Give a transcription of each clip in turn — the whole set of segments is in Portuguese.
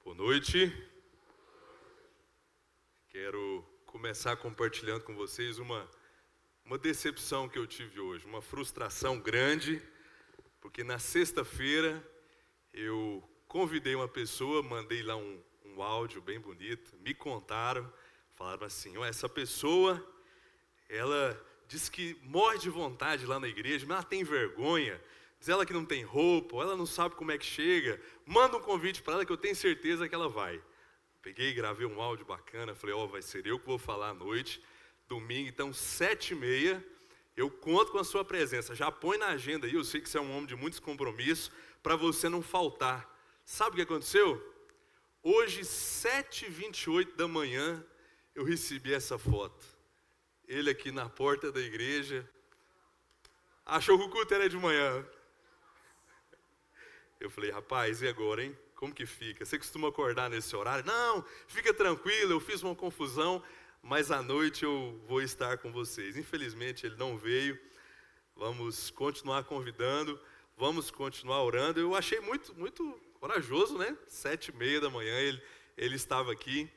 Boa noite. Quero começar compartilhando com vocês uma decepção que eu tive hoje, uma frustração grande, porque na sexta-feira eu convidei uma pessoa, mandei lá um áudio bem bonito, me contaram, falaram assim, essa pessoa, ela diz que morre de vontade lá na igreja, mas ela tem vergonha, diz ela que não tem roupa, ou ela não sabe como é que chega, manda um convite para ela que eu tenho certeza que ela vai. Peguei, gravei um áudio bacana, falei, vai ser eu que vou falar à noite, domingo, então 7h30, eu conto com a sua presença, já põe na agenda aí, eu sei que você é um homem de muitos compromissos, para você não faltar. Sabe o que aconteceu? Hoje, 7h28 da manhã, eu recebi essa foto. Ele aqui na porta da igreja, achou que o culto era de manhã. Eu falei, rapaz, e agora, hein? Como que fica? Você costuma acordar nesse horário? Não, fica tranquilo, eu fiz uma confusão, mas à noite eu vou estar com vocês. Infelizmente ele não veio, vamos continuar convidando, vamos continuar orando. Eu achei muito corajoso, né? 7h30 da manhã ele estava aqui.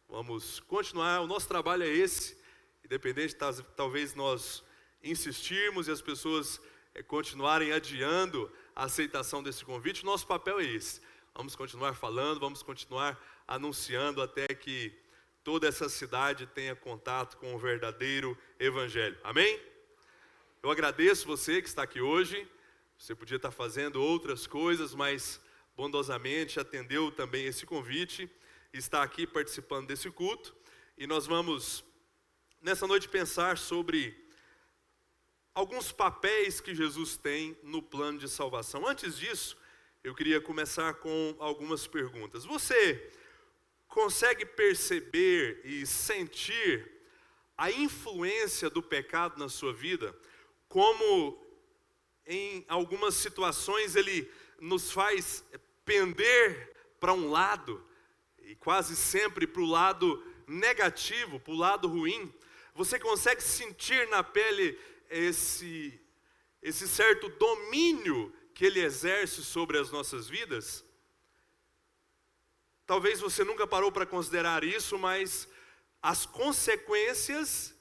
Vamos continuar, o nosso trabalho é esse, independente, talvez nós insistirmos e as pessoas continuarem adiando a aceitação desse convite, o nosso papel é esse. Vamos continuar falando, vamos continuar anunciando até que toda essa cidade tenha contato com o verdadeiro evangelho. Amém? Eu agradeço você que está aqui hoje. Você podia estar fazendo outras coisas, mas bondosamente atendeu também esse convite. Está aqui participando desse culto. E nós vamos, nessa noite, pensar sobre alguns papéis que Jesus tem no plano de salvação. Antes disso, eu queria começar com algumas perguntas. Você consegue perceber e sentir a influência do pecado na sua vida? Como em algumas situações ele nos faz pender para um lado, e quase sempre para o lado negativo, para o lado ruim. Você consegue sentir na pele esse certo domínio que ele exerce sobre as nossas vidas? Talvez você nunca parou para considerar isso, mas as consequências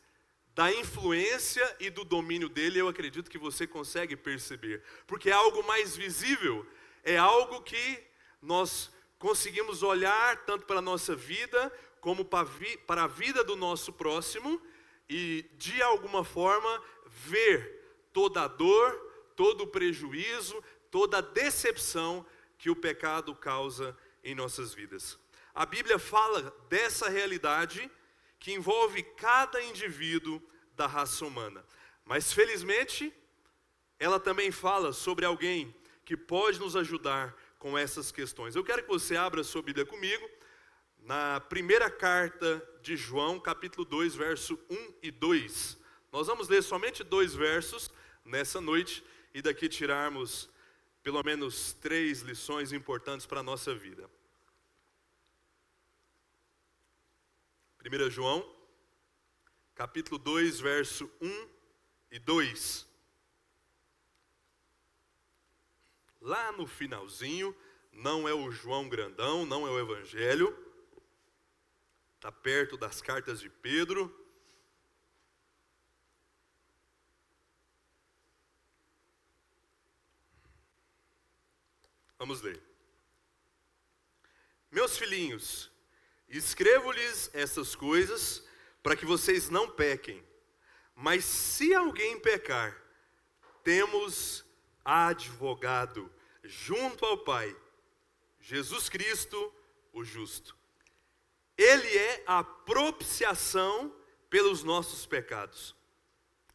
da influência e do domínio dele, eu acredito que você consegue perceber. Porque é algo mais visível, é algo que nós conseguimos olhar tanto para a nossa vida, como para a vida do nosso próximo, e de alguma forma ver toda a dor, todo o prejuízo, toda a decepção que o pecado causa em nossas vidas. A Bíblia fala dessa realidade que envolve cada indivíduo da raça humana. Mas felizmente, ela também fala sobre alguém que pode nos ajudar com essas questões. Eu quero que você abra a sua Bíblia comigo, na primeira carta de João, capítulo 2, verso 1 e 2. Nós vamos ler somente 2 versos nessa noite e daqui tirarmos pelo menos 3 lições importantes para a nossa vida. 1 João, capítulo 2, verso 1 e 2. Lá no finalzinho, não é o João grandão, não é o Evangelho, está perto das cartas de Pedro. Vamos ler. Meus filhinhos, escrevo-lhes essas coisas para que vocês não pequem. Mas se alguém pecar, temos advogado junto ao Pai, Jesus Cristo, o justo. Ele é a propiciação pelos nossos pecados.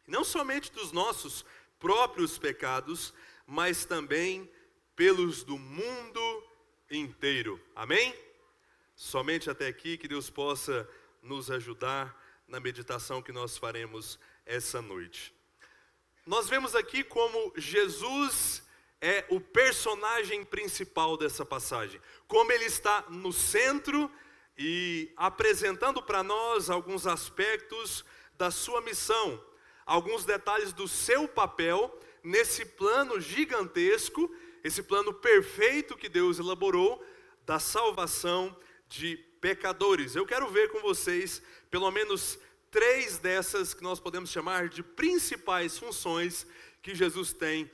Não somente dos nossos próprios pecados, mas também pelos do mundo inteiro. Amém? Somente até aqui, que Deus possa nos ajudar na meditação que nós faremos essa noite. Nós vemos aqui como Jesus é o personagem principal dessa passagem. Como ele está no centro e apresentando para nós alguns aspectos da sua missão, alguns detalhes do seu papel nesse plano gigantesco, esse plano perfeito que Deus elaborou, da salvação de pecadores. Eu quero ver com vocês pelo menos 3 dessas que nós podemos chamar de principais funções que Jesus tem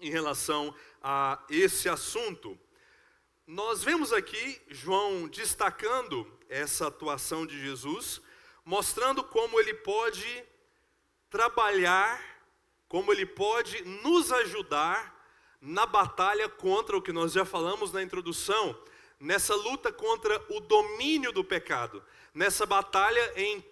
em relação a esse assunto. Nós vemos aqui João destacando essa atuação de Jesus, mostrando como ele pode trabalhar, como ele pode nos ajudar na batalha contra o que nós já falamos na introdução, nessa luta contra o domínio do pecado, nessa batalha em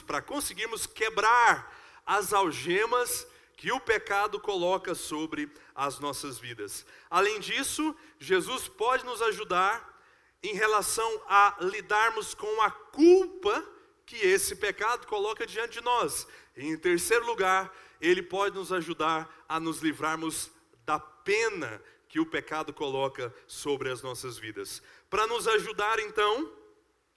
para conseguirmos quebrar as algemas que o pecado coloca sobre as nossas vidas. Além disso, Jesus pode nos ajudar em relação a lidarmos com a culpa que esse pecado coloca diante de nós. E, em terceiro lugar, ele pode nos ajudar a nos livrarmos da pena que o pecado coloca sobre as nossas vidas. Para nos ajudar, então,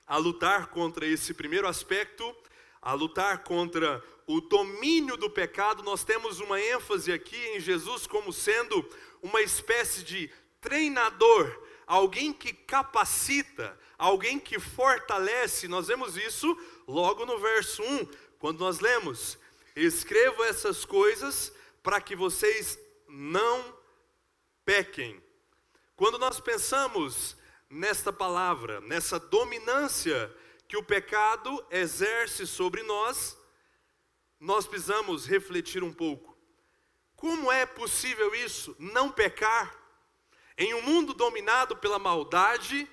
a lutar contra esse primeiro aspecto, a lutar contra o domínio do pecado, nós temos uma ênfase aqui em Jesus como sendo uma espécie de treinador, alguém que capacita, alguém que fortalece. Nós vemos isso logo no verso 1, quando nós lemos: escrevo essas coisas para que vocês não pequem. Quando nós pensamos nesta palavra, nessa dominância que o pecado exerce sobre nós, nós precisamos refletir um pouco. Como é possível isso, não pecar? Em um mundo dominado pela maldade,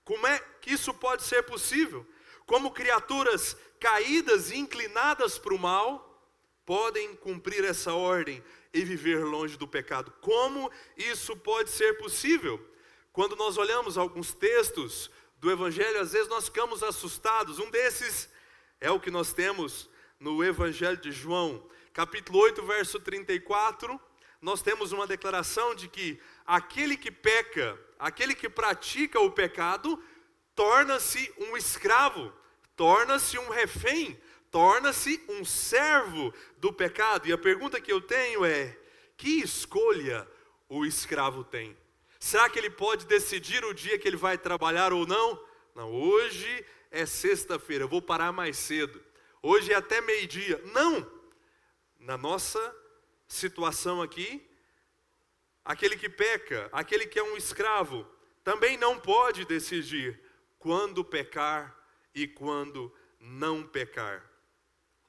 como é que isso pode ser possível? Como criaturas caídas e inclinadas para o mal podem cumprir essa ordem e viver longe do pecado? Como isso pode ser possível? Quando nós olhamos alguns textos do Evangelho, às vezes nós ficamos assustados. Um desses é o que nós temos no Evangelho de João, capítulo 8, verso 34. Nós temos uma declaração de que aquele que peca, aquele que pratica o pecado, torna-se um escravo, torna-se um refém, torna-se um servo do pecado. E a pergunta que eu tenho é: que escolha o escravo tem? Será que ele pode decidir o dia que ele vai trabalhar ou não? Não, hoje é sexta-feira, eu vou parar mais cedo. Hoje é até meio-dia. Não! Na nossa situação aqui, aquele que peca, aquele que é um escravo, também não pode decidir quando pecar e quando não pecar.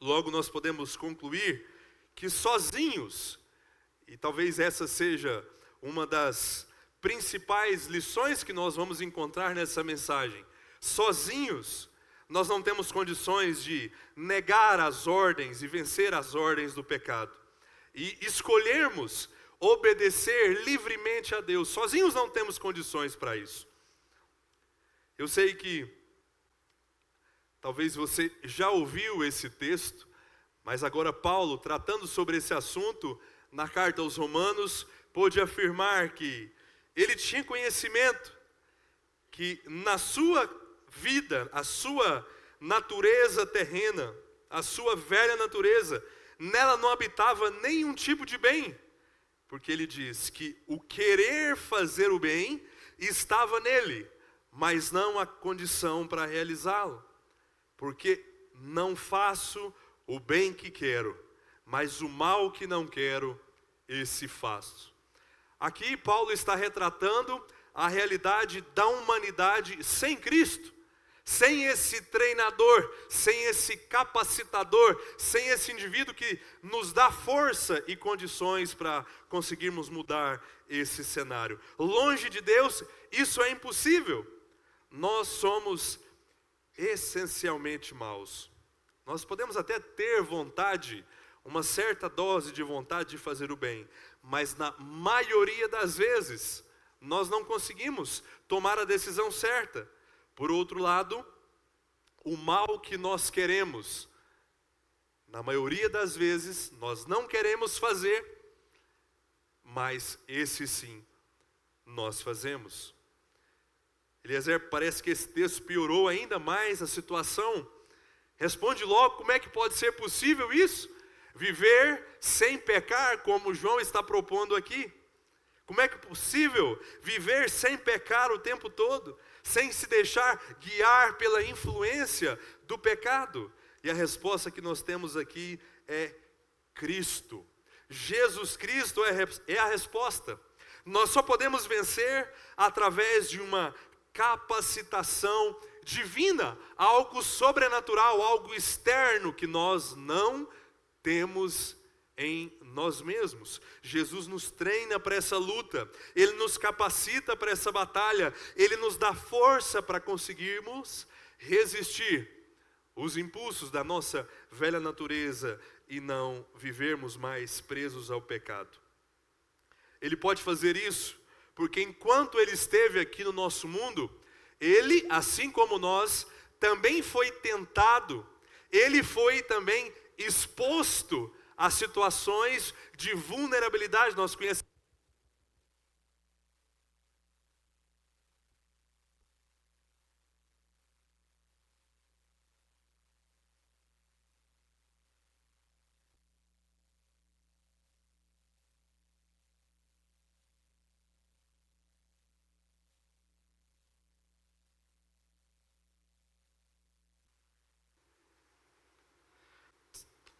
Logo nós podemos concluir que sozinhos, e talvez essa seja uma das principais lições que nós vamos encontrar nessa mensagem, sozinhos nós não temos condições de negar as ordens e vencer as ordens do pecado. E escolhermos obedecer livremente a Deus, sozinhos não temos condições para isso. Eu sei que talvez você já ouviu esse texto, mas agora Paulo, tratando sobre esse assunto, na carta aos Romanos, pôde afirmar que ele tinha conhecimento que na sua vida, a sua natureza terrena, a sua velha natureza, nela não habitava nenhum tipo de bem, porque ele diz que o querer fazer o bem estava nele, mas não a condição para realizá-lo, porque não faço o bem que quero, mas o mal que não quero, esse faço. Aqui Paulo está retratando a realidade da humanidade sem Cristo, sem esse treinador, sem esse capacitador, sem esse indivíduo que nos dá força e condições para conseguirmos mudar esse cenário. Longe de Deus, isso é impossível. Nós somos essencialmente maus. Nós podemos até ter vontade, uma certa dose de vontade de fazer o bem, mas na maioria das vezes nós não conseguimos tomar a decisão certa. Por outro lado, o mal que nós queremos, na maioria das vezes nós não queremos fazer, mas esse sim nós fazemos. Eliezer, parece que esse texto piorou ainda mais a situação. Responde logo, como é que pode ser possível isso? Viver sem pecar, como João está propondo aqui. Como é que é possível viver sem pecar o tempo todo? Sem se deixar guiar pela influência do pecado? E a resposta que nós temos aqui é Cristo. Jesus Cristo é a resposta. Nós só podemos vencer através de uma capacitação divina, algo sobrenatural, algo externo que nós não temos em nós mesmos. Jesus nos treina para essa luta, Ele nos capacita para essa batalha, Ele nos dá força para conseguirmos resistir os impulsos da nossa velha natureza e não vivermos mais presos ao pecado. Ele pode fazer isso porque enquanto Ele esteve aqui no nosso mundo, Ele, assim como nós, também foi tentado, Ele foi também exposto a situações de vulnerabilidade. Nós conhecemos.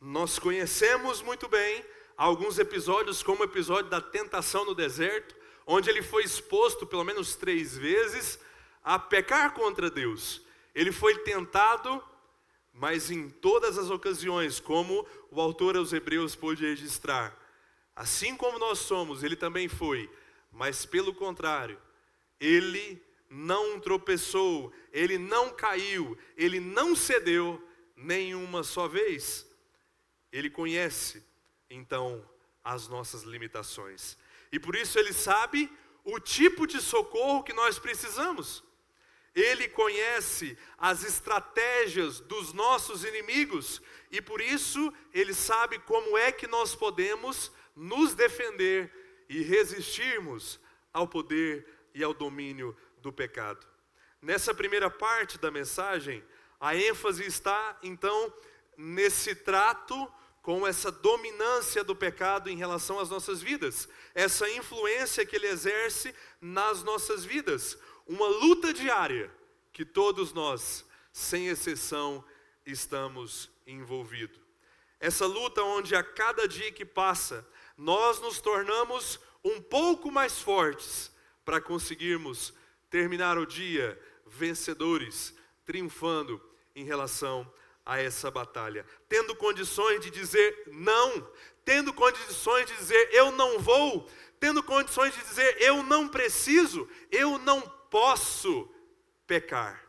Nós conhecemos muito bem alguns episódios, como o episódio da tentação no deserto, onde ele foi exposto pelo menos 3 vezes a pecar contra Deus. Ele foi tentado, mas em todas as ocasiões, como o autor aos Hebreus pôde registrar, assim como nós somos, ele também foi, mas pelo contrário, ele não tropeçou, ele não caiu, ele não cedeu nenhuma só vez. Ele conhece, então, as nossas limitações. E por isso Ele sabe o tipo de socorro que nós precisamos. Ele conhece as estratégias dos nossos inimigos. E por isso Ele sabe como é que nós podemos nos defender e resistirmos ao poder e ao domínio do pecado. Nessa primeira parte da mensagem, a ênfase está, então, nesse trato com essa dominância do pecado em relação às nossas vidas, essa influência que ele exerce nas nossas vidas, uma luta diária que todos nós, sem exceção, estamos envolvidos. Essa luta onde a cada dia que passa, nós nos tornamos um pouco mais fortes para conseguirmos terminar o dia vencedores, triunfando em relação a essa batalha, tendo condições de dizer não, tendo condições de dizer eu não vou, tendo condições de dizer eu não preciso, eu não posso pecar.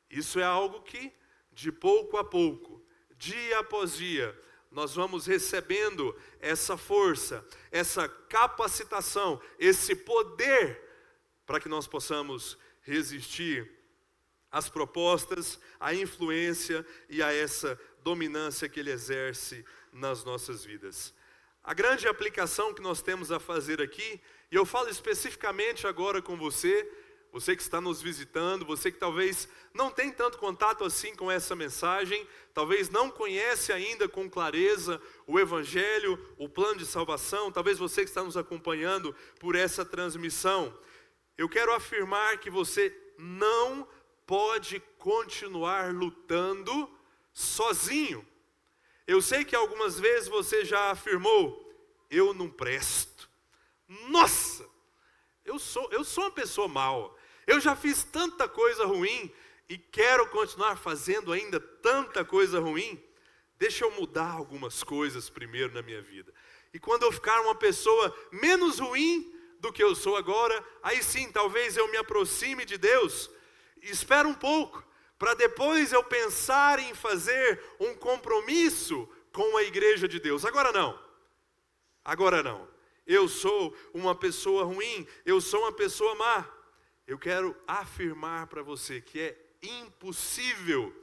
Isso é algo que de pouco a pouco, dia após dia, nós vamos recebendo essa força, essa capacitação, esse poder para que nós possamos resistir às propostas, à influência e a essa dominância que ele exerce nas nossas vidas. A grande aplicação que nós temos a fazer aqui, e eu falo especificamente agora com você, você que está nos visitando, você que talvez não tem tanto contato assim com essa mensagem, talvez não conhece ainda com clareza o Evangelho, o plano de salvação, talvez você que está nos acompanhando por essa transmissão. Eu quero afirmar que você não pode continuar lutando sozinho. Eu sei que algumas vezes você já afirmou, eu não presto. Nossa, eu sou uma pessoa mau. Eu já fiz tanta coisa ruim e quero continuar fazendo ainda tanta coisa ruim. Deixa eu mudar algumas coisas primeiro na minha vida. E quando eu ficar uma pessoa menos ruim do que eu sou agora, aí sim, talvez eu me aproxime de Deus. Espera um pouco, para depois eu pensar em fazer um compromisso com a igreja de Deus. Agora não. Eu sou uma pessoa ruim, eu sou uma pessoa má. Eu quero afirmar para você que é impossível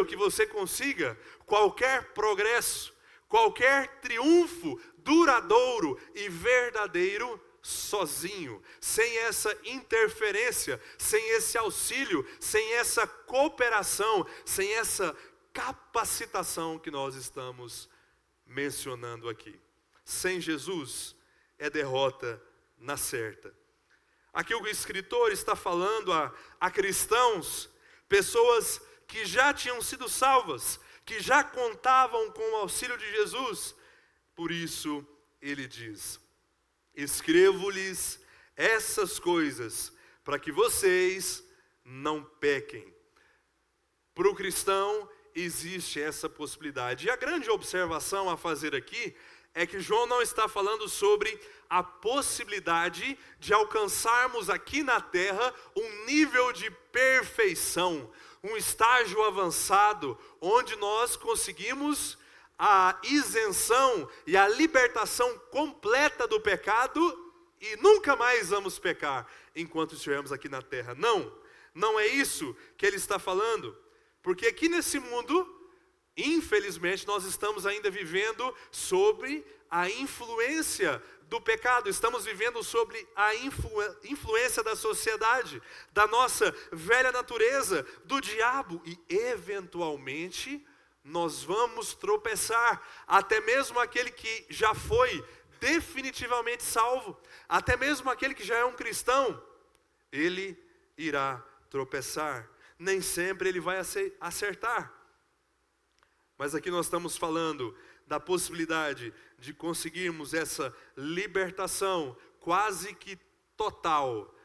que você consiga qualquer progresso, qualquer triunfo duradouro e verdadeiro sozinho, sem essa interferência, sem esse auxílio, sem essa cooperação, sem essa capacitação que nós estamos mencionando aqui. Sem Jesus é derrota na certa. Aqui o escritor está falando a cristãos, pessoas que já tinham sido salvas, que já contavam com o auxílio de Jesus. Por isso ele diz: escrevo-lhes essas coisas para que vocês não pequem. Para o cristão existe essa possibilidade. E a grande observação a fazer aqui é que João não está falando sobre a possibilidade de alcançarmos aqui na terra um nível de perfeição, um estágio avançado, onde nós conseguimos a isenção e a libertação completa do pecado e nunca mais vamos pecar enquanto estivermos aqui na terra. Não é isso que ele está falando, porque aqui nesse mundo, infelizmente, nós estamos ainda vivendo sobre a influência do pecado, estamos vivendo sobre a influência da sociedade, da nossa velha natureza, do diabo, e eventualmente nós vamos tropeçar. Até mesmo aquele que já foi definitivamente salvo, até mesmo aquele que já é um cristão, ele irá tropeçar. Nem sempre ele vai acertar. Mas aqui nós estamos falando da possibilidade de conseguirmos essa libertação quase que total.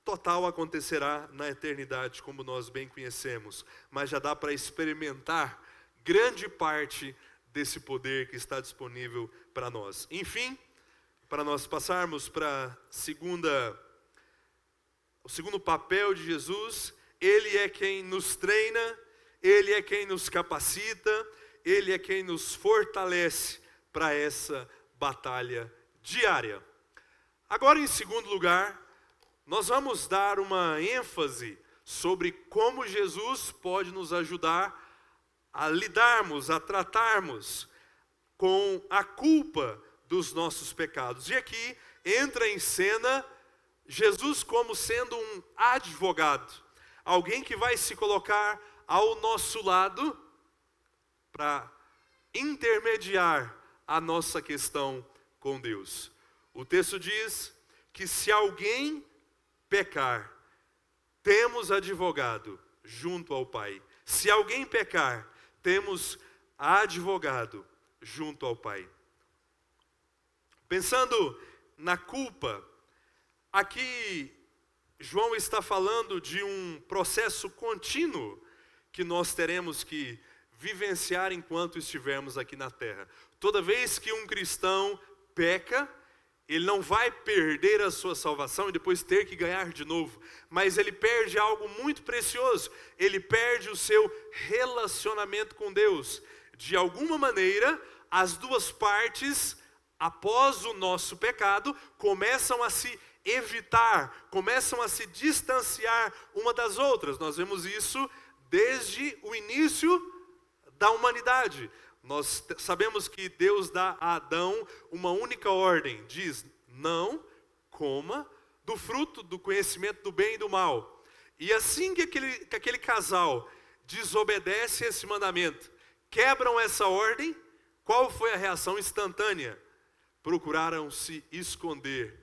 Total acontecerá na eternidade, como nós bem conhecemos. Mas já dá para experimentar grande parte desse poder que está disponível para nós. Enfim, para nós passarmos para o segundo papel de Jesus, ele é quem nos treina, ele é quem nos capacita, ele é quem nos fortalece para essa batalha diária. Agora, em segundo lugar, nós vamos dar uma ênfase sobre como Jesus pode nos ajudar a lidarmos, a tratarmos com a culpa dos nossos pecados. E aqui entra em cena Jesus como sendo um advogado, alguém que vai se colocar ao nosso lado para intermediar a nossa questão com Deus. O texto diz que se alguém pecar, temos advogado junto ao Pai. Se alguém pecar, temos advogado junto ao Pai. Pensando na culpa, aqui João está falando de um processo contínuo que nós teremos que vivenciar enquanto estivermos aqui na terra. Toda vez que um cristão peca, ele não vai perder a sua salvação e depois ter que ganhar de novo, mas ele perde algo muito precioso, ele perde o seu relacionamento com Deus. De alguma maneira, as duas partes, após o nosso pecado, começam a se evitar, começam a se distanciar uma das outras. Nós vemos isso desde o início da humanidade. Nós sabemos que Deus dá a Adão uma única ordem, diz: não coma do fruto do conhecimento do bem e do mal. E assim que aquele casal desobedece esse mandamento, quebram essa ordem, qual foi a reação instantânea? Procuraram se esconder.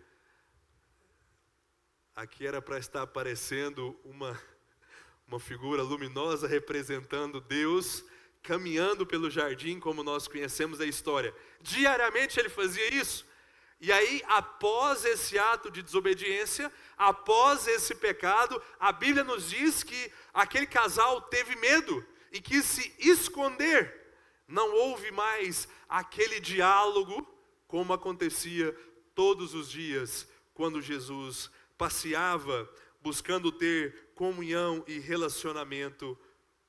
Aqui era para estar aparecendo uma figura luminosa representando Deus, caminhando pelo jardim, como nós conhecemos a história. Diariamente ele fazia isso. E aí, após esse ato de desobediência, após esse pecado, a Bíblia nos diz que aquele casal teve medo e quis se esconder. Não houve mais aquele diálogo como acontecia todos os dias quando Jesus passeava buscando ter comunhão e relacionamento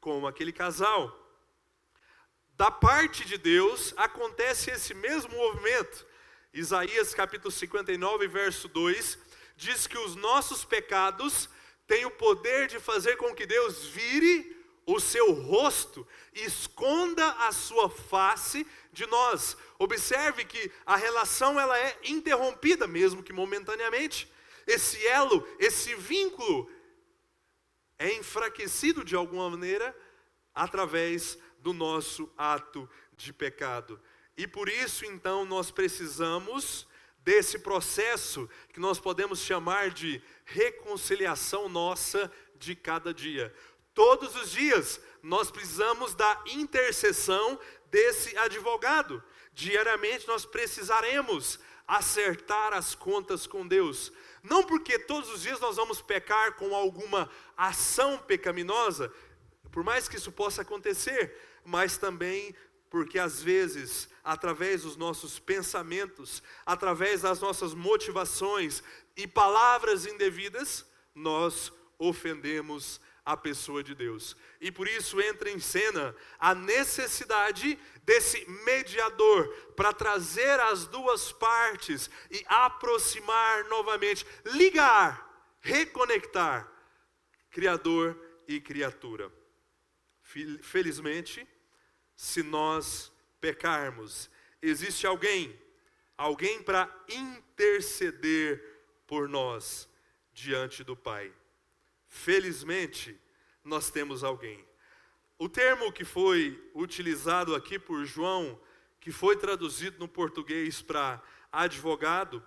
com aquele casal. Da parte de Deus acontece esse mesmo movimento. Isaías capítulo 59, verso 2, diz que os nossos pecados têm o poder de fazer com que Deus vire o seu rosto e esconda a sua face de nós. Observe que a relação ela é interrompida, mesmo que momentaneamente. Esse elo, esse vínculo é enfraquecido de alguma maneira através do nosso ato de pecado. E por isso, então, nós precisamos desse processo que nós podemos chamar de reconciliação nossa de cada dia. Todos os dias nós precisamos da intercessão desse advogado. Diariamente nós precisaremos acertar as contas com Deus. Não porque todos os dias nós vamos pecar com alguma ação pecaminosa, por mais que isso possa acontecer, mas também porque às vezes, através dos nossos pensamentos, através das nossas motivações e palavras indevidas, nós ofendemos a pessoa de Deus. E por isso entra em cena a necessidade desse mediador para trazer as duas partes e aproximar novamente, ligar, reconectar Criador e criatura. Felizmente, se nós pecarmos, existe alguém para interceder por nós diante do Pai. Felizmente, nós temos alguém. O termo que foi utilizado aqui por João, que foi traduzido no português para advogado,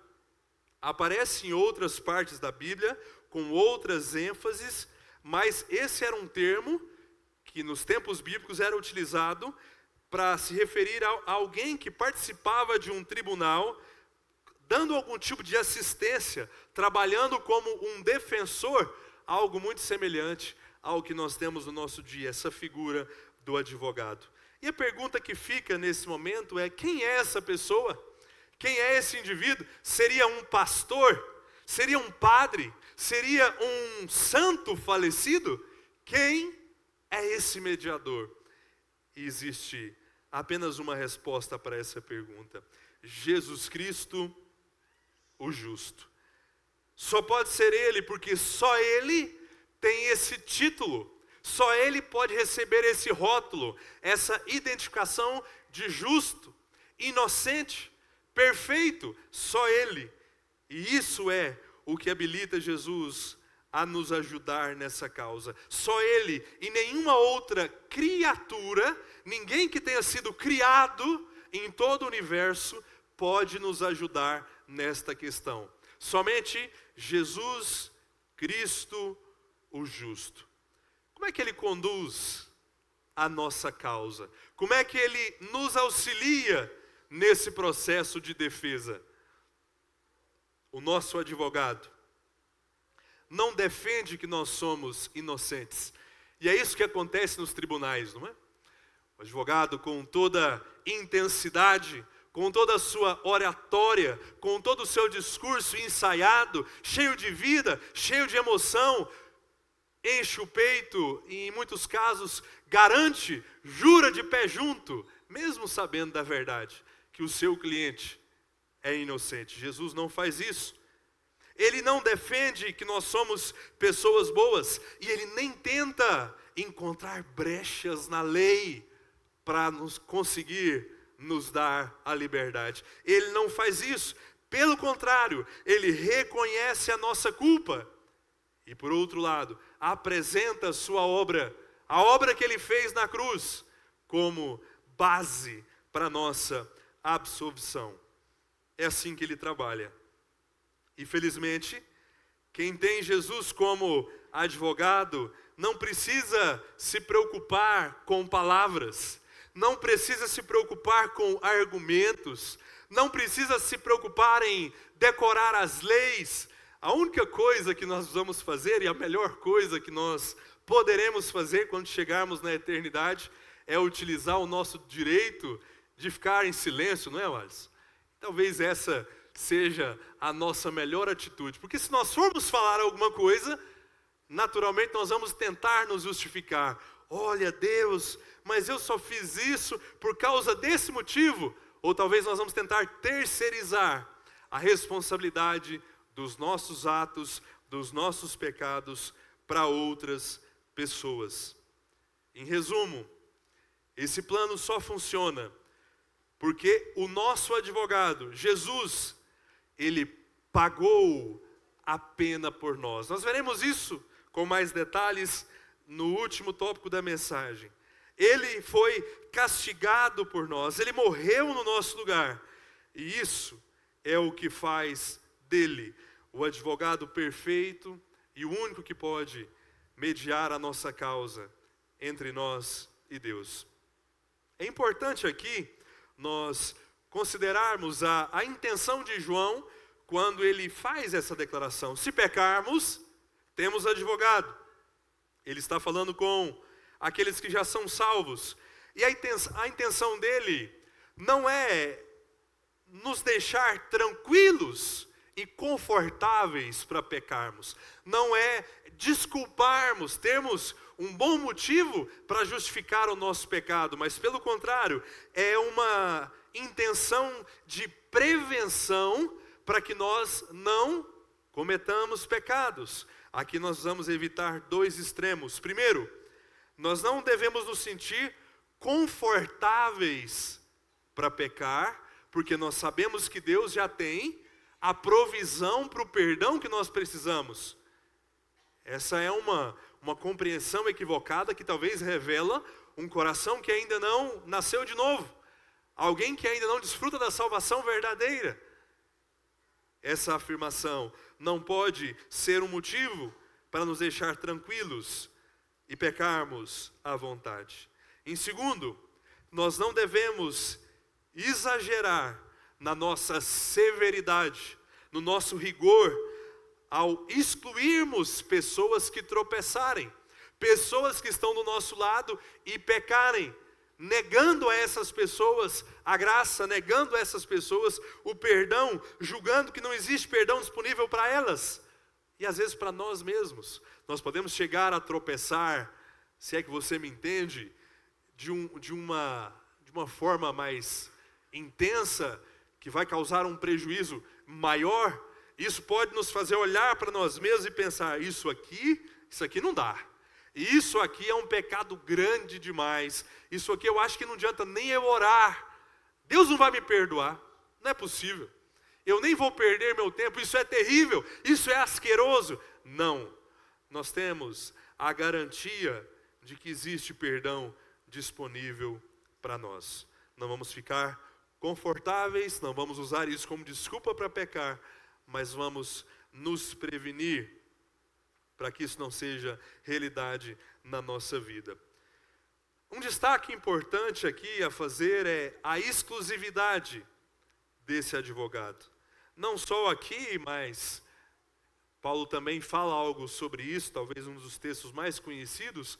aparece em outras partes da Bíblia, com outras ênfases, mas esse era um termo que nos tempos bíblicos era utilizado para se referir a alguém que participava de um tribunal, dando algum tipo de assistência, trabalhando como um defensor, algo muito semelhante ao que nós temos no nosso dia, essa figura do advogado. E a pergunta que fica nesse momento é: quem é essa pessoa? Quem é esse indivíduo? Seria um pastor? Seria um padre? Seria um santo falecido? Quem é esse mediador? E existe apenas uma resposta para essa pergunta: Jesus Cristo, o justo. Só pode ser Ele, porque só Ele tem esse título, só Ele pode receber esse rótulo, essa identificação de justo, inocente, perfeito, só Ele. E isso é o que habilita Jesus a nos ajudar nessa causa. Só Ele e nenhuma outra criatura, ninguém que tenha sido criado em todo o universo, pode nos ajudar nesta questão. Somente Jesus Cristo, o justo. Como é que Ele conduz a nossa causa? Como é que Ele nos auxilia nesse processo de defesa? O nosso advogado não defende que nós somos inocentes. E é isso que acontece nos tribunais, não é? O advogado, com toda intensidade, com toda a sua oratória, com todo o seu discurso ensaiado, cheio de vida, cheio de emoção, enche o peito e, em muitos casos, garante, jura de pé junto, mesmo sabendo da verdade, que o seu cliente é inocente. Jesus não faz isso. Ele não defende que nós somos pessoas boas, e Ele nem tenta encontrar brechas na lei para conseguir nos dar a liberdade. Ele não faz isso. Pelo contrário, Ele reconhece a nossa culpa. E por outro lado, apresenta a sua obra, a obra que Ele fez na cruz, como base para a nossa absolvição. É assim que Ele trabalha. E felizmente, quem tem Jesus como advogado não precisa se preocupar com palavras, não precisa se preocupar com argumentos, não precisa se preocupar em decorar as leis. A única coisa que nós vamos fazer, e a melhor coisa que nós poderemos fazer quando chegarmos na eternidade, é utilizar o nosso direito de ficar em silêncio, não é, Wallace? Talvez essa seja a nossa melhor atitude, porque se nós formos falar alguma coisa, naturalmente nós vamos tentar nos justificar. Olha, Deus, mas eu só fiz isso por causa desse motivo. Ou talvez nós vamos tentar terceirizar a responsabilidade dos nossos atos, dos nossos pecados para outras pessoas. Em resumo, esse plano só funciona porque o nosso advogado, Jesus, Ele pagou a pena por nós. Nós veremos isso com mais detalhes no último tópico da mensagem. Ele foi castigado por nós, Ele morreu no nosso lugar. E isso é o que faz dele o advogado perfeito e o único que pode mediar a nossa causa entre nós e Deus. É importante aqui nós considerarmos a intenção de João quando ele faz essa declaração. Se pecarmos, temos advogado. Ele está falando com aqueles que já são salvos. E a intenção dele não é nos deixar tranquilos e confortáveis para pecarmos. Não é desculparmos, termos um bom motivo para justificar o nosso pecado, mas pelo contrário, é uma intenção de prevenção para que nós não cometamos pecados. Aqui nós vamos evitar dois extremos. Primeiro, nós não devemos nos sentir confortáveis para pecar, porque nós sabemos que Deus já tem a provisão para o perdão que nós precisamos. Essa é uma compreensão equivocada que talvez revela um coração que ainda não nasceu de novo. Alguém que ainda não desfruta da salvação verdadeira. Essa afirmação não pode ser um motivo para nos deixar tranquilos e pecarmos à vontade. Em segundo, nós não devemos exagerar na nossa severidade, no nosso rigor, ao excluirmos pessoas que tropeçarem, pessoas que estão do nosso lado e pecarem, negando a essas pessoas a graça, negando a essas pessoas o perdão, julgando que não existe perdão disponível para elas, e às vezes para nós mesmos. Nós podemos chegar a tropeçar, se é que você me entende, de uma forma mais intensa, que vai causar um prejuízo maior. Isso pode nos fazer olhar para nós mesmos e pensar, isso aqui não dá. Isso aqui é um pecado grande demais. Isso aqui eu acho que não adianta nem eu orar. Deus não vai me perdoar. Não é possível. Eu nem vou perder meu tempo. Isso é terrível. Isso é asqueroso. Não. Nós temos a garantia de que existe perdão disponível para nós. Não vamos ficar confortáveis, não vamos usar isso como desculpa para pecar, mas vamos nos prevenir para que isso não seja realidade na nossa vida. Um destaque importante aqui a fazer é a exclusividade desse advogado. Não só aqui, mas Paulo também fala algo sobre isso, talvez um dos textos mais conhecidos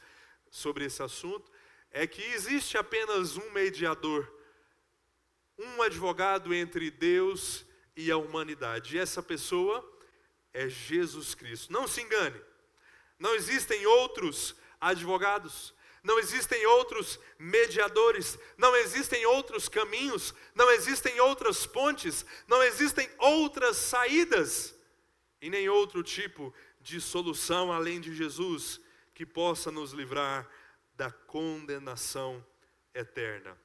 sobre esse assunto, é que existe apenas um mediador, um advogado entre Deus e a humanidade. E essa pessoa é Jesus Cristo. Não se engane. Não existem outros advogados. Não existem outros mediadores. Não existem outros caminhos. Não existem outras pontes. Não existem outras saídas. E nem outro tipo de solução além de Jesus que possa nos livrar da condenação eterna.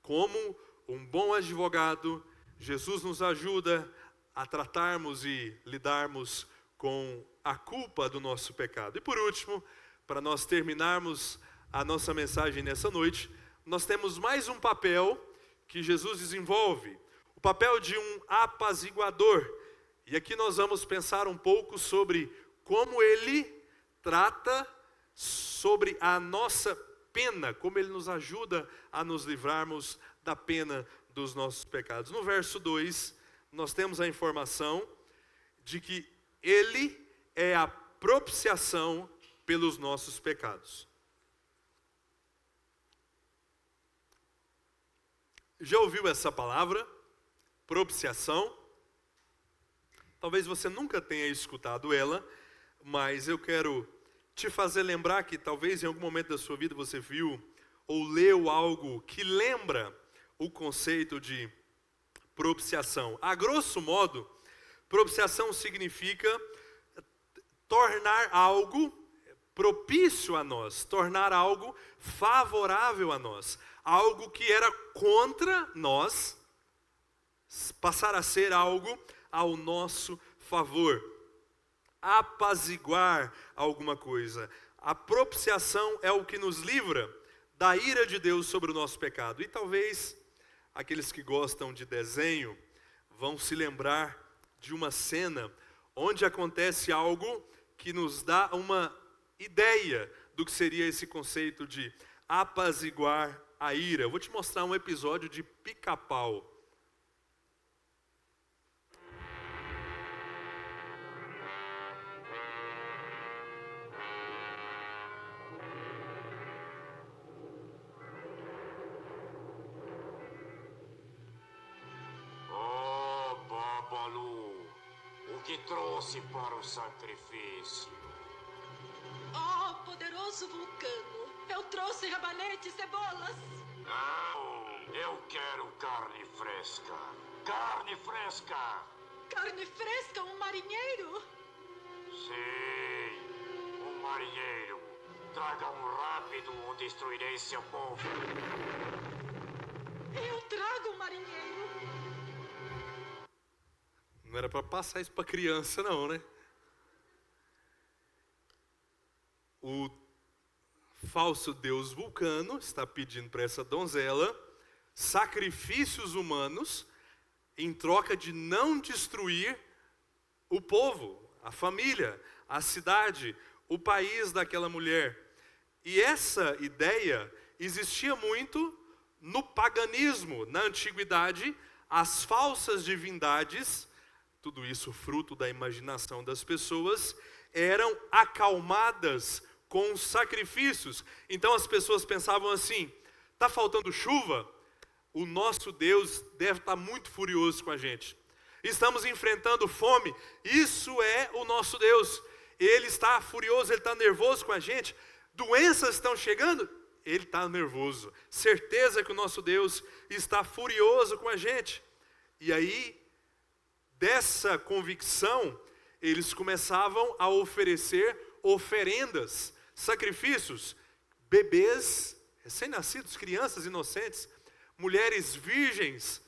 Como um bom advogado, Jesus nos ajuda a tratarmos e lidarmos com a culpa do nosso pecado. E por último, para nós terminarmos a nossa mensagem nessa noite, nós temos mais um papel que Jesus desenvolve, o papel de um apaziguador. E aqui nós vamos pensar um pouco sobre como ele trata sobre a nossa pena, como ele nos ajuda a nos livrarmos da pena dos nossos pecados. No verso 2, nós temos a informação de que ele é a propiciação pelos nossos pecados. Já ouviu essa palavra? Propiciação? Talvez você nunca tenha escutado ela, mas eu quero te fazer lembrar que talvez em algum momento da sua vida você viu ou leu algo que lembra o conceito de propiciação. A grosso modo, propiciação significa tornar algo propício a nós, tornar algo favorável a nós, algo que era contra nós, passar a ser algo ao nosso favor, apaziguar alguma coisa. A propiciação é o que nos livra da ira de Deus sobre o nosso pecado. E talvez aqueles que gostam de desenho vão se lembrar de uma cena onde acontece algo que nos dá uma ideia do que seria esse conceito de apaziguar a ira. Eu vou te mostrar um episódio de Pica-Pau. Que trouxe para o sacrifício. Oh, poderoso vulcano, eu trouxe rabanete e cebolas. Não, eu quero carne fresca. Carne fresca. Carne fresca, um marinheiro? Sim, um marinheiro. Traga-um rápido ou destruirei seu povo. Eu trago um marinheiro. Não era para passar isso para criança não, né? O falso deus Vulcano está pedindo para essa donzela sacrifícios humanos em troca de não destruir o povo, a família, a cidade, o país daquela mulher. E essa ideia existia muito no paganismo, na antiguidade, as falsas divindades, tudo isso fruto da imaginação das pessoas, eram acalmadas com sacrifícios. Então as pessoas pensavam assim: está faltando chuva? O nosso Deus deve estar muito furioso com a gente. Estamos enfrentando fome? Isso é o nosso Deus. Ele está furioso, ele está nervoso com a gente. Doenças estão chegando? Ele está nervoso. Certeza que o nosso Deus está furioso com a gente. E aí, dessa convicção, eles começavam a oferecer oferendas, sacrifícios, bebês recém-nascidos, crianças inocentes, mulheres virgens,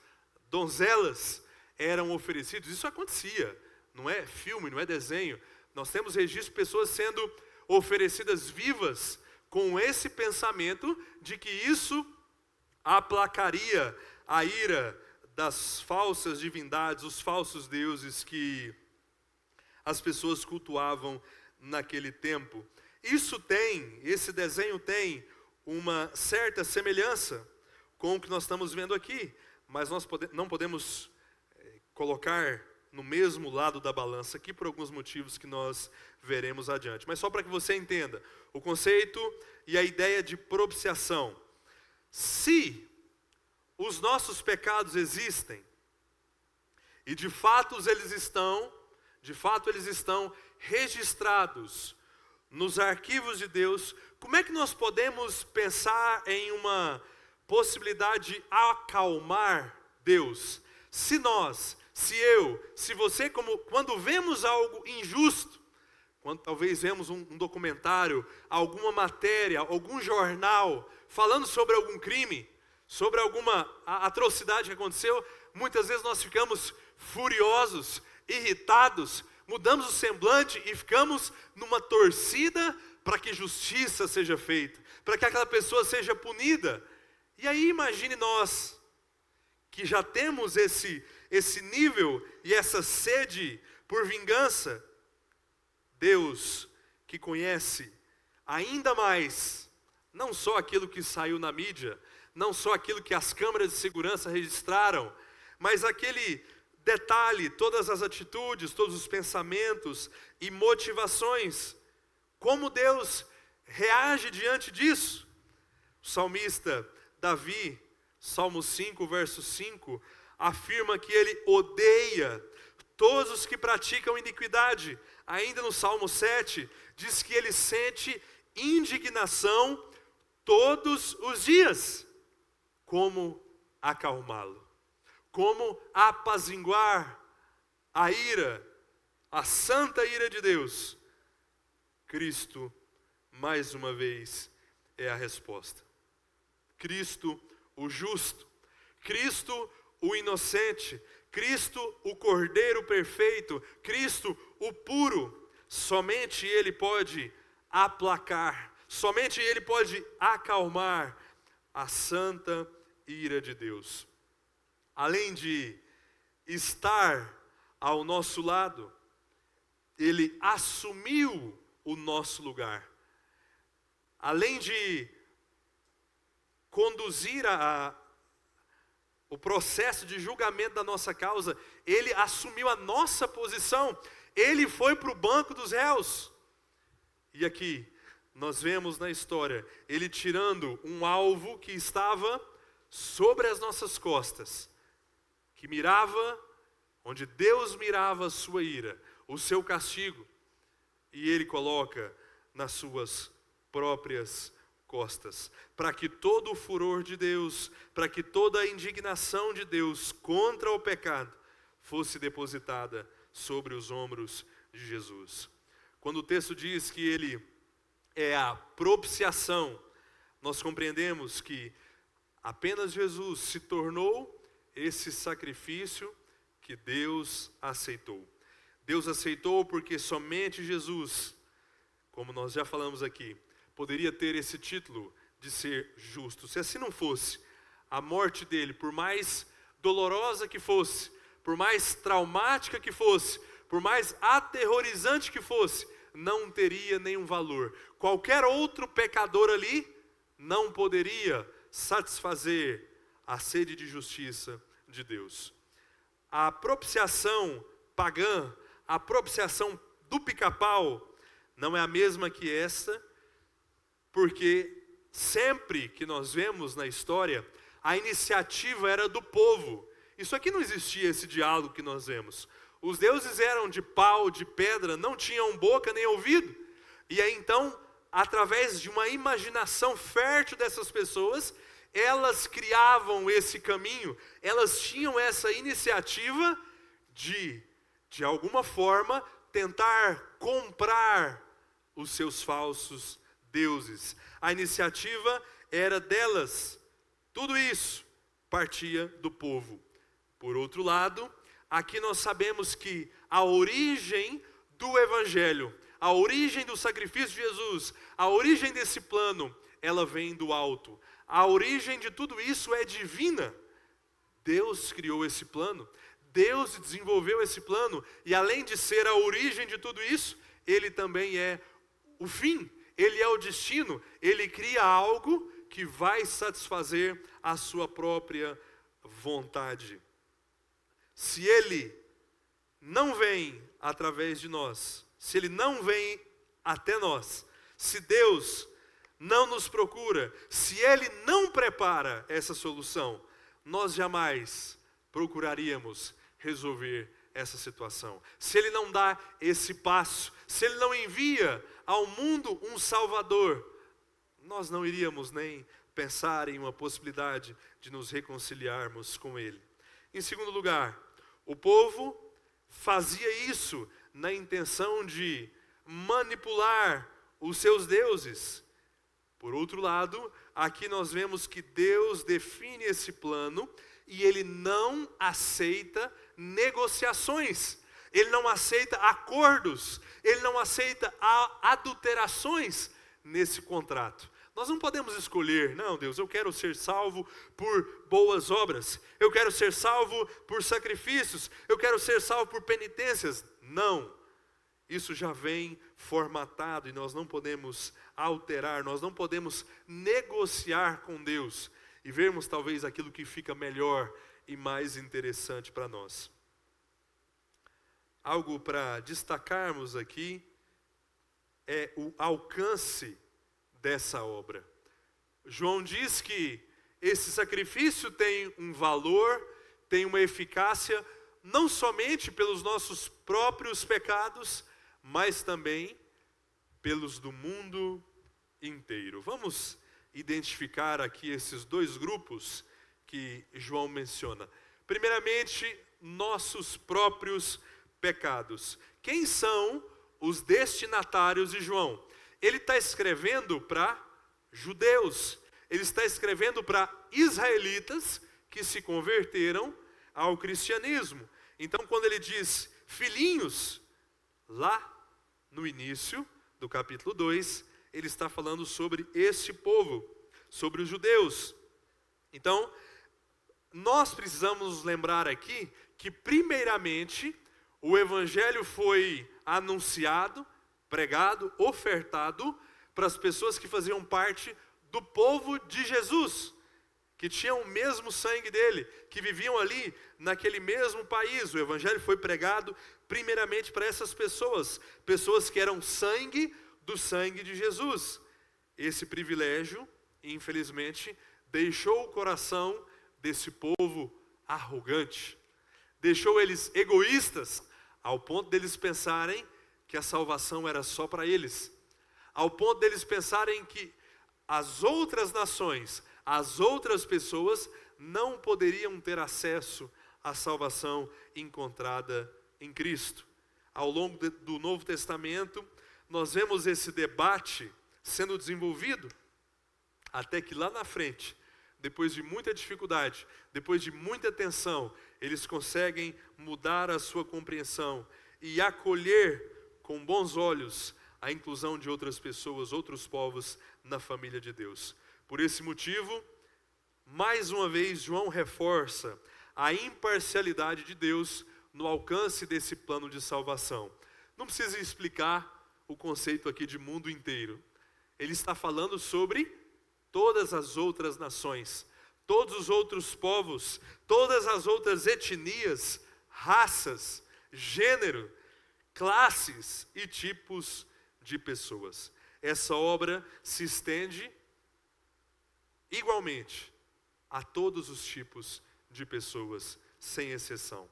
donzelas, eram oferecidos. Isso acontecia, não é filme, não é desenho. Nós temos registro de pessoas sendo oferecidas vivas, com esse pensamento de que isso aplacaria a ira das falsas divindades, os falsos deuses que as pessoas cultuavam naquele tempo. Esse desenho tem uma certa semelhança com o que nós estamos vendo aqui, mas nós não podemos colocar no mesmo lado da balança aqui por alguns motivos que nós veremos adiante. Mas só para que você entenda o conceito e a ideia de propiciação. Se os nossos pecados existem, e de fato eles estão registrados nos arquivos de Deus, como é que nós podemos pensar em uma possibilidade de acalmar Deus? Se você, quando vemos algo injusto, quando talvez vemos um documentário, alguma matéria, algum jornal, falando sobre algum crime, sobre alguma atrocidade que aconteceu, muitas vezes nós ficamos furiosos, irritados, mudamos o semblante e ficamos numa torcida para que justiça seja feita, para que aquela pessoa seja punida. E aí imagine nós, que já temos esse nível e essa sede por vingança, Deus que conhece ainda mais, não só aquilo que saiu na mídia, não só aquilo que as câmeras de segurança registraram, mas aquele detalhe, todas as atitudes, todos os pensamentos e motivações. Como Deus reage diante disso? O salmista Davi, Salmo 5, verso 5, afirma que ele odeia todos os que praticam iniquidade. Ainda no Salmo 7, diz que ele sente indignação todos os dias. Como acalmá-lo? Como apaziguar a ira, a santa ira de Deus? Cristo, mais uma vez, é a resposta. Cristo, o justo. Cristo, o inocente. Cristo, o Cordeiro perfeito. Cristo, o puro. Somente Ele pode aplacar, somente Ele pode acalmar a santa ira de Deus. Além de estar ao nosso lado, ele assumiu o nosso lugar. Além de conduzir o processo de julgamento da nossa causa, ele assumiu a nossa posição. Ele foi para o banco dos réus. E aqui, nós vemos na história, ele tirando um alvo que estava sobre as nossas costas, que mirava, onde Deus mirava a sua ira, o seu castigo, e ele coloca nas suas próprias costas, para que todo o furor de Deus, para que toda a indignação de Deus contra o pecado fosse depositada sobre os ombros de Jesus. Quando o texto diz que ele é a propiciação, nós compreendemos que apenas Jesus se tornou esse sacrifício que Deus aceitou. Deus aceitou porque somente Jesus, como nós já falamos aqui, poderia ter esse título de ser justo. Se assim não fosse, a morte dele, por mais dolorosa que fosse, por mais traumática que fosse, por mais aterrorizante que fosse, não teria nenhum valor. Qualquer outro pecador ali não poderia satisfazer a sede de justiça de Deus. A propiciação pagã, a propiciação do pica-pau, não é a mesma que esta, porque sempre que nós vemos na história, a iniciativa era do povo. Isso aqui não existia, esse diálogo que nós vemos. Os deuses eram de pau, de pedra, não tinham boca nem ouvido. E aí então, através de uma imaginação fértil dessas pessoas, elas criavam esse caminho, elas tinham essa iniciativa de alguma forma, tentar comprar os seus falsos deuses. A iniciativa era delas. Tudo isso partia do povo. Por outro lado, aqui nós sabemos que a origem do Evangelho, a origem do sacrifício de Jesus, a origem desse plano, ela vem do alto. A origem de tudo isso é divina. Deus criou esse plano, Deus desenvolveu esse plano, e além de ser a origem de tudo isso, ele também é o fim, ele é o destino. Ele cria algo que vai satisfazer a sua própria vontade. Se ele não vem através de nós, se ele não vem até nós, se Deus não nos procura, se ele não prepara essa solução, nós jamais procuraríamos resolver essa situação. Se ele não dá esse passo, se ele não envia ao mundo um Salvador, nós não iríamos nem pensar em uma possibilidade de nos reconciliarmos com ele. Em segundo lugar, o povo fazia isso na intenção de manipular os seus deuses. Por outro lado, aqui nós vemos que Deus define esse plano e ele não aceita negociações, ele não aceita acordos, ele não aceita adulterações nesse contrato. Nós não podemos escolher, não, Deus, eu quero ser salvo por boas obras, eu quero ser salvo por sacrifícios, eu quero ser salvo por penitências. Não, isso já vem formatado e nós não podemos alterar, nós não podemos negociar com Deus e vermos talvez aquilo que fica melhor e mais interessante para nós. Algo para destacarmos aqui é o alcance dessa obra. João diz que esse sacrifício tem um valor, tem uma eficácia, não somente pelos nossos próprios pecados, mas também pelos do mundo inteiro. Vamos identificar aqui esses dois grupos que João menciona. Primeiramente, nossos próprios pecados. Quem são os destinatários de João? Ele está escrevendo para judeus, ele está escrevendo para israelitas que se converteram ao cristianismo. Então, quando ele diz filhinhos, lá no início do capítulo 2, ele está falando sobre esse povo, sobre os judeus. Então, nós precisamos nos lembrar aqui que, primeiramente, o Evangelho foi anunciado, pregado, ofertado para as pessoas que faziam parte do povo de Jesus, que tinham o mesmo sangue dele, que viviam ali naquele mesmo país. O Evangelho foi pregado primeiramente para essas pessoas, pessoas que eram sangue do sangue de Jesus. Esse privilégio, infelizmente, deixou o coração desse povo arrogante, deixou eles egoístas, ao ponto deles pensarem que a salvação era só para eles, ao ponto deles pensarem que as outras nações, as outras pessoas não poderiam ter acesso à salvação encontrada em Cristo. Ao longo do Novo Testamento, nós vemos esse debate sendo desenvolvido, até que lá na frente, depois de muita dificuldade, depois de muita tensão, eles conseguem mudar a sua compreensão e acolher com bons olhos a inclusão de outras pessoas, outros povos na família de Deus. Por esse motivo, mais uma vez, João reforça a imparcialidade de Deus no alcance desse plano de salvação. Não precisa explicar o conceito aqui de mundo inteiro. Ele está falando sobre todas as outras nações, todos os outros povos, todas as outras etnias, raças, gênero, classes e tipos de pessoas. Essa obra se estende igualmente a todos os tipos de pessoas, sem exceção.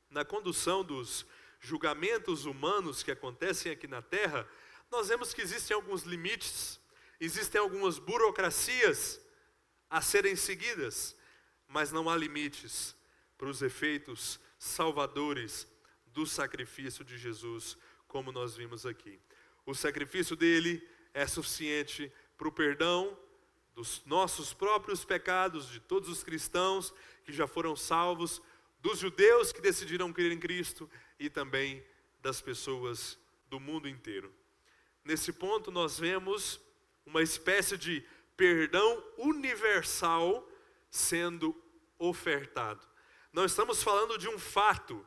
Na condução dos julgamentos humanos que acontecem aqui na Terra, nós vemos que existem alguns limites, existem algumas burocracias a serem seguidas, mas não há limites para os efeitos salvadores do sacrifício de Jesus, como nós vimos aqui. O sacrifício dele é suficiente para o perdão dos nossos próprios pecados, de todos os cristãos que já foram salvos, dos judeus que decidiram crer em Cristo e também das pessoas do mundo inteiro. Nesse ponto nós vemos uma espécie de perdão universal sendo ofertado. Não estamos falando de um fato,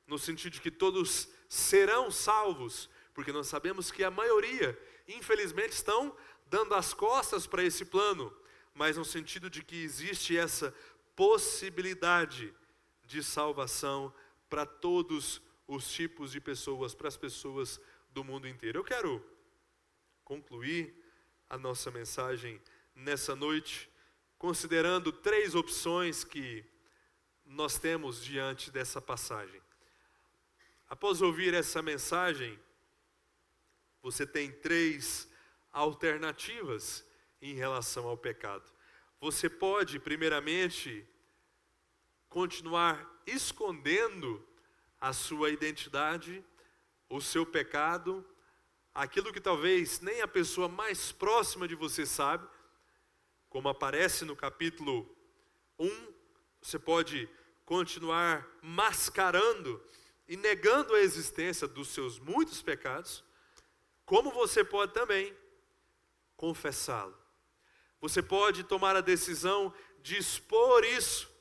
no sentido de que todos serão salvos, porque nós sabemos que a maioria, infelizmente, estão dando as costas para esse plano, mas no sentido de que existe essa possibilidade de salvação para todos os tipos de pessoas, para as pessoas do mundo inteiro. Eu quero concluir a nossa mensagem nessa noite, considerando 3 opções que nós temos diante dessa passagem. Após ouvir essa mensagem, você tem 3 alternativas em relação ao pecado. Você pode, primeiramente, continuar escondendo a sua identidade, o seu pecado, aquilo que talvez nem a pessoa mais próxima de você sabe, como aparece no capítulo 1, você pode continuar mascarando e negando a existência dos seus muitos pecados, como você pode também confessá-lo. Você pode tomar a decisão de expor isso,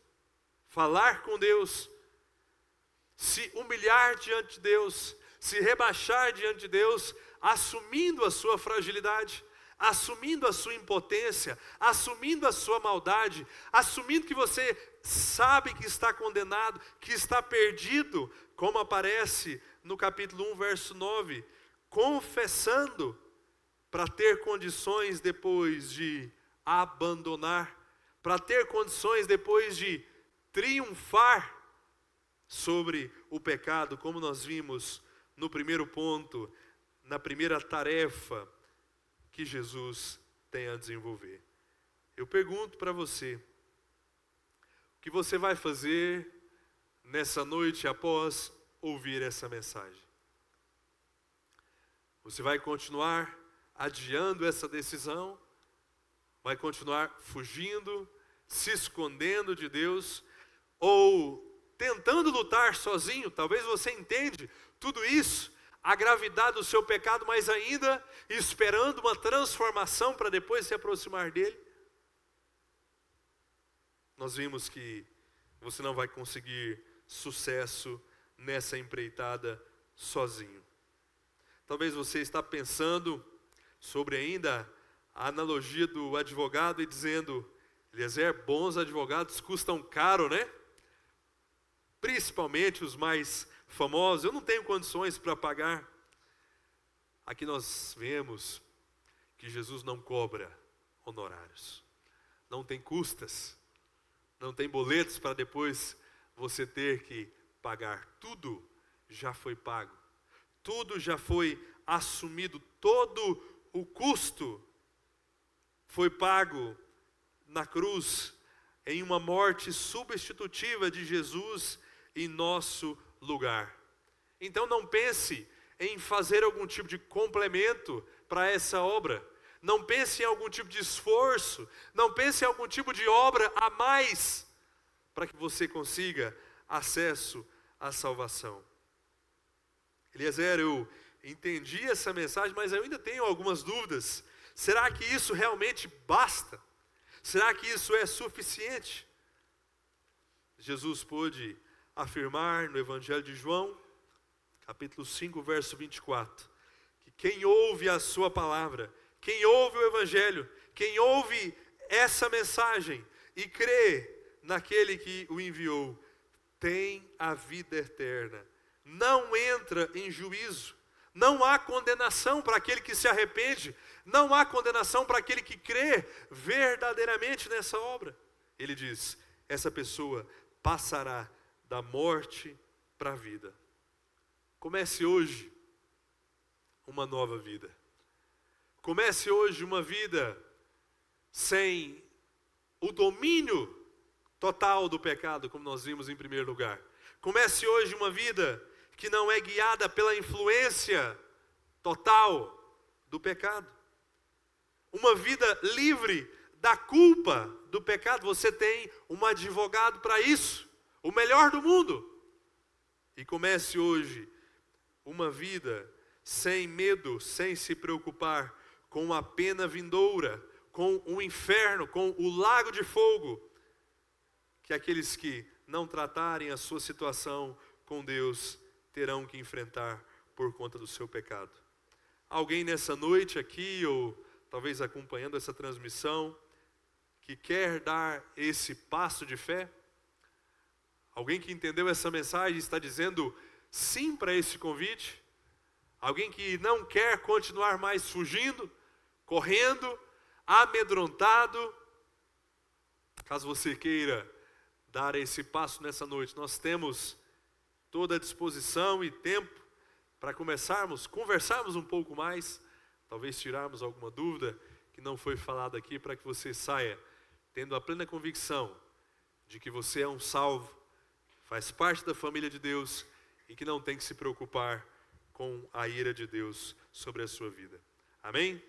falar com Deus, se humilhar diante de Deus, se rebaixar diante de Deus, assumindo a sua fragilidade, assumindo a sua impotência, assumindo a sua maldade, assumindo que você sabe que está condenado, que está perdido, como aparece no capítulo 1, verso 9, confessando para ter condições depois de abandonar, para ter condições depois de triunfar sobre o pecado, como nós vimos no primeiro ponto, na primeira tarefa que Jesus tem a desenvolver. Eu pergunto para você, o que você vai fazer nessa noite após ouvir essa mensagem? Você vai continuar adiando essa decisão? Vai continuar fugindo, se escondendo de Deus? Ou tentando lutar sozinho? Talvez você entende tudo isso, a gravidade do seu pecado, mas ainda esperando uma transformação para depois se aproximar dele. nós vimos que você não vai conseguir sucesso nessa empreitada sozinho. Talvez você está pensando sobre ainda a analogia do advogado e dizendo: Eliezer, bons advogados custam caro, né? Principalmente os mais famosos, eu não tenho condições para pagar. Aqui nós vemos que Jesus não cobra honorários, não tem custas, não tem boletos para depois você ter que pagar. Tudo já foi pago, tudo já foi assumido, todo o custo foi pago na cruz, em uma morte substitutiva de Jesus em nosso lugar. Então não pense em fazer algum tipo de complemento para essa obra. Não pense em algum tipo de esforço. Não pense em algum tipo de obra a mais para que você consiga acesso à salvação. Eliezer, eu entendi essa mensagem, mas eu ainda tenho algumas dúvidas. Será que isso realmente basta? Será que isso é suficiente? Jesus pôde afirmar no Evangelho de João, capítulo 5, verso 24, que quem ouve a sua palavra, quem ouve o Evangelho, quem ouve essa mensagem e crê naquele que o enviou, tem a vida eterna, não entra em juízo, não há condenação para aquele que se arrepende, não há condenação para aquele que crê verdadeiramente nessa obra. Ele diz, essa pessoa passará da morte para a vida. Comece hoje uma nova vida. Comece hoje uma vida sem o domínio total do pecado, como nós vimos em primeiro lugar. Comece hoje uma vida que não é guiada pela influência total do pecado. Uma vida livre da culpa do pecado. Você tem um advogado para isso, o melhor do mundo. E comece hoje uma vida sem medo, sem se preocupar com a pena vindoura, com o inferno, com o lago de fogo, que aqueles que não tratarem a sua situação com Deus terão que enfrentar por conta do seu pecado. Alguém nessa noite aqui, ou talvez acompanhando essa transmissão, que quer dar esse passo de fé? Alguém que entendeu essa mensagem e está dizendo sim para esse convite? Alguém que não quer continuar mais fugindo, correndo, amedrontado? Caso você queira dar esse passo nessa noite, nós temos toda a disposição e tempo para conversarmos um pouco mais, talvez tirarmos alguma dúvida que não foi falada aqui, para que você saia tendo a plena convicção de que você é um salvo, faz parte da família de Deus e que não tem que se preocupar com a ira de Deus sobre a sua vida. Amém?